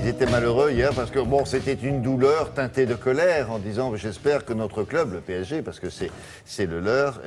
étaient malheureux hier parce que bon, c'était une douleur teintée de colère en disant j'espère que notre club, le PSG, parce que c'est le leur,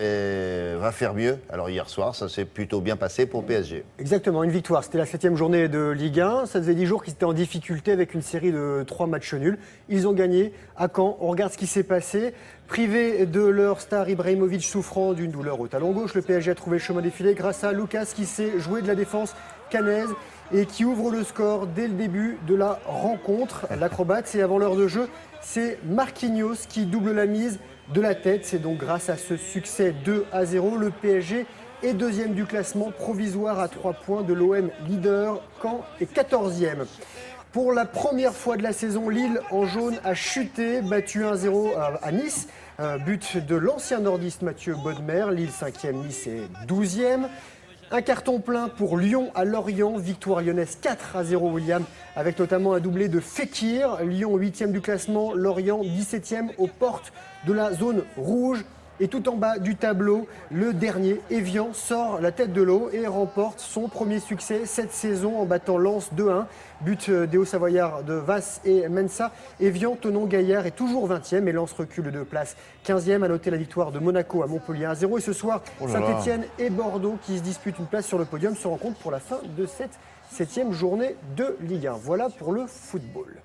va faire mieux. Alors hier soir, ça s'est plutôt bien passé pour PSG. Exactement, une victoire. C'était la 7e journée de Ligue 1. Ça faisait 10 jours qu'ils étaient en difficulté avec une série de 3 matchs nuls. Ils ont gagné à Caen. On regarde ce qui s'est passé. Privé de leur star Ibrahimovic souffrant d'une douleur au talon gauche, le PSG a trouvé le chemin défilé grâce à Lucas qui s'est joué de la défense caennaise et qui ouvre le score dès le début de la rencontre. L'acrobate, c'est avant l'heure de jeu, c'est Marquinhos qui double la mise de la tête. C'est donc grâce à ce succès 2-0, le PSG est deuxième du classement provisoire à 3 points de l'OM leader. Caen est 14e. Pour la première fois de la saison, Lille en jaune a chuté, battu 1-0 à Nice. But de l'ancien nordiste Mathieu Bodmer. Lille 5e, Nice est 12e. Un carton plein pour Lyon à Lorient, victoire lyonnaise 4-0 William, avec notamment un doublé de Fekir. Lyon 8e du classement, Lorient 17e aux portes de la zone rouge. Et tout en bas du tableau, le dernier, Evian, sort la tête de l'eau et remporte son premier succès cette saison en battant Lens 2-1. But des Hauts-Savoyards de Vasse et Mensa. Evian, Thonon-Gaillard est toujours 20e et Lens recule de place 15e. À noter la victoire de Monaco à Montpellier 1-0. Et ce soir, Saint-Etienne et Bordeaux qui se disputent une place sur le podium se rencontrent pour la fin de cette 7e journée de Ligue 1. Voilà pour le football.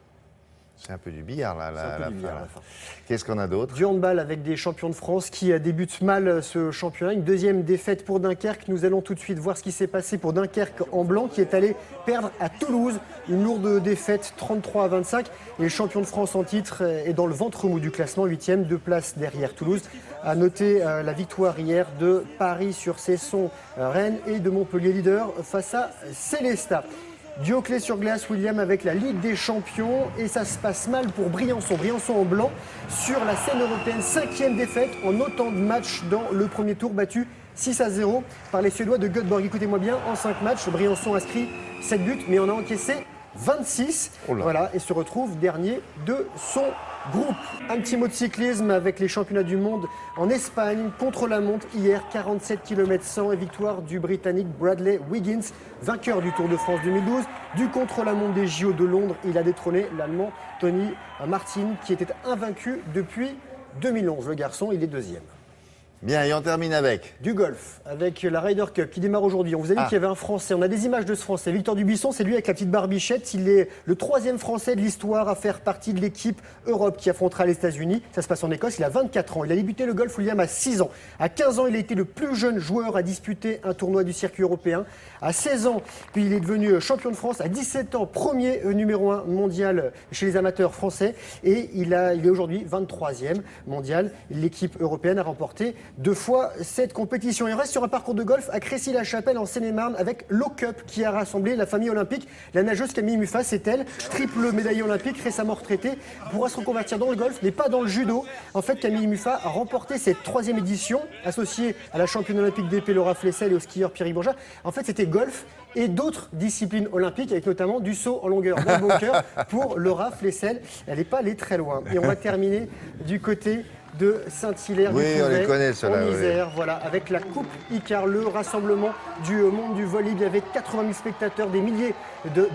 C'est un peu du billard là, à la fin. Qu'est-ce qu'on a d'autre? Du handball avec des champions de France qui débutent mal ce championnat. Une deuxième défaite pour Dunkerque. Nous allons tout de suite voir ce qui s'est passé pour Dunkerque en blanc qui est allé perdre à Toulouse. Une lourde défaite 33-25. Et le champion de France en titre est dans le ventre mou du classement, 8e, 2 places derrière Toulouse. À noter la victoire hier de Paris-sur-Cesson, Rennes et de Montpellier leader face à Célestat. Duo clé sur glace, William, avec la Ligue des Champions. Et ça se passe mal pour Briançon. Briançon en blanc sur la scène européenne. 5e défaite en autant de matchs dans le premier tour, battu 6-0 par les Suédois de Göteborg. Écoutez-moi bien, en 5 matchs, Briançon inscrit 7 buts, mais on a encaissé 26. Voilà, et se retrouve dernier de son groupe. Un petit mot de cyclisme avec les championnats du monde en Espagne. Contre la montre hier, 47 km 100 et victoire du Britannique Bradley Wiggins, vainqueur du Tour de France 2012. Du contre-la-montre des JO de Londres, il a détrôné l'Allemand Tony Martin qui était invaincu depuis 2011. Le garçon, il est 2e. Bien, et on termine avec du golf, avec la Ryder Cup qui démarre aujourd'hui. On vous a dit qu'il y avait un Français, on a des images de ce Français. Victor Dubuisson, c'est lui avec la petite barbichette. Il est le 3e Français de l'histoire à faire partie de l'équipe Europe qui affrontera les États-Unis. Ça se passe en Écosse, il a 24 ans. Il a débuté le golf, William, à 6 ans. À 15 ans, il a été le plus jeune joueur à disputer un tournoi du circuit européen. À 16 ans, puis il est devenu champion de France. À 17 ans, premier numéro 1 mondial chez les amateurs français. Et il est aujourd'hui 23e mondial. L'équipe européenne a remporté 2 fois cette compétition. Il reste sur un parcours de golf à Crécy-la-Chapelle en Seine-et-Marne avec l'O-Cup qui a rassemblé la famille olympique. La nageuse Camille Muffat, c'est elle, triple médaillée olympique, récemment retraitée, pourra se reconvertir dans le golf, mais pas dans le judo. En fait, Camille Muffat a remporté cette 3e édition, associée à la championne olympique d'épée Laura Flessel et au skieur Pierrick Bourgeat. En fait, c'était golf et d'autres disciplines olympiques, avec notamment du saut en longueur dans le bunker pour Laura Flessel. Elle n'est pas allée très loin. Et on va terminer du côté de Saint-Hilaire du Couvray, on les connaît, ceux-là, en Isère, voilà, avec la Coupe Icar, le rassemblement du monde du volley. Il y avait 80 000 spectateurs, des milliers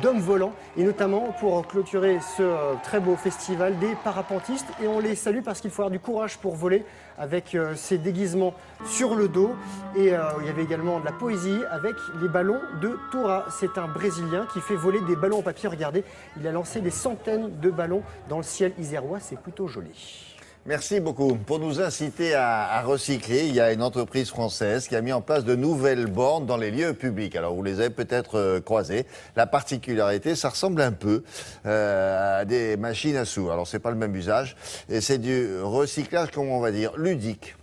d'hommes volants, et notamment pour clôturer ce très beau festival, des parapentistes. Et on les salue parce qu'il faut avoir du courage pour voler avec ces déguisements sur le dos. Et il y avait également de la poésie avec les ballons de Toura. C'est un Brésilien qui fait voler des ballons en papier. Regardez, il a lancé des centaines de ballons dans le ciel isérois. C'est plutôt joli. Merci beaucoup. Pour nous inciter à recycler, il y a une entreprise française qui a mis en place de nouvelles bornes dans les lieux publics. Alors, vous les avez peut-être croisées. La particularité, ça ressemble un peu à des machines à sous. Alors, c'est pas le même usage. Et c'est du recyclage, comment on va dire, ludique.